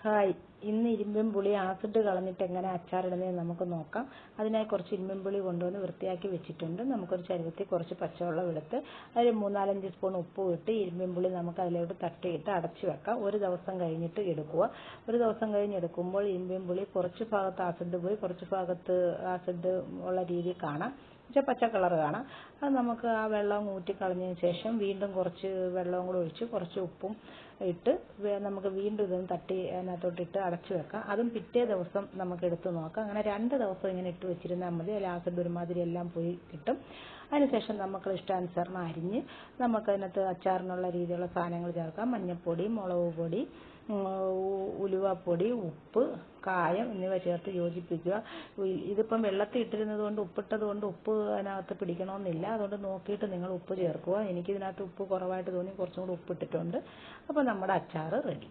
Hi, ഇന്ന് ഇരുമ്പും പുളി ആസിഡ് കളഞ്ഞിട്ട് എങ്ങനെ അച്ചാറിടുന്നതെന്ന് നമുക്ക് നോക്കാം. അതിനായി കുറച്ച് ഇരുമ്പും പുളി കൊണ്ടുവന്ന് വൃത്തിയാക്കി വെച്ചിട്ടുണ്ട്. നമുക്കൊരു ചരുവത്തിൽ കുറച്ച് പച്ചവെള്ളം എടുത്ത് അതിൽ 3-4 സ്പൂൺ ഉപ്പും ഇട്ട് ഇരുമ്പും പുളി നമുക്ക് അതിലോട്ട് തട്ടിയിട്ട് അടച്ചു വെക്കാം. ഒരു ദിവസം കഴിഞ്ഞിട്ട് എടുക്കുക. ഒരു ദിവസം കഴിഞ്ഞ് എടുക്കുമ്പോൾ ഇരുമ്പും പുളി കുറച്ച് ഭാഗത്ത് ആസിഡ് പോയി കുറച്ച് ഭാഗത്ത് ആസിഡ് ഉള്ള രീതി കാണാം. പച്ച കളർ കാണാം. അത് നമുക്ക് ആ വെള്ളം ഊറ്റിക്കളഞ്ഞതിന് ശേഷം വീണ്ടും കുറച്ച് വെള്ളവും കൂടെ ഒഴിച്ച് കുറച്ച് ഉപ്പും ഇട്ട് നമുക്ക് വീണ്ടും ഇതൊന്ന് തട്ടി അതിനകത്തോട്ടിട്ട് അടച്ചു വെക്കാം. അതും പിറ്റേ ദിവസം നമുക്ക് എടുത്ത് നോക്കാം. അങ്ങനെ 2 ദിവസം ഇങ്ങനെ ഇട്ട് വെച്ചിരുന്നാൽ മതി. അതിൽ ആസിഡ് ഒരുമാതിരി എല്ലാം പോയി കിട്ടും. അതിനുശേഷം നമുക്ക് ഇഷ്ടാനുസരണം അരിഞ്ഞ് നമുക്കതിനകത്ത് അച്ചാറിനുള്ള രീതിയിലുള്ള സാധനങ്ങൾ ചേർക്കാം. മഞ്ഞൾപ്പൊടി, മുളക് പൊടി, ഉലുവാപ്പൊടി, ഉപ്പ്, കായം എന്നിവ ചേർത്ത് യോജിപ്പിക്കുക. ഇതിപ്പം വെള്ളത്തിൽ ഇട്ടിരുന്നത് കൊണ്ട് ഉപ്പിട്ടത് കൊണ്ട് ഉപ്പ് അതിനകത്ത് പിടിക്കണമെന്നില്ല. അതുകൊണ്ട് നോക്കിയിട്ട് നിങ്ങൾ ഉപ്പ് ചേർക്കുക. എനിക്കിതിനകത്ത് ഉപ്പ് കുറവായിട്ട് തോന്നി കുറച്ചും കൂടി ഉപ്പിട്ടിട്ടുണ്ട്. അപ്പോൾ നമ്മുടെ അച്ചാർ റെഡി.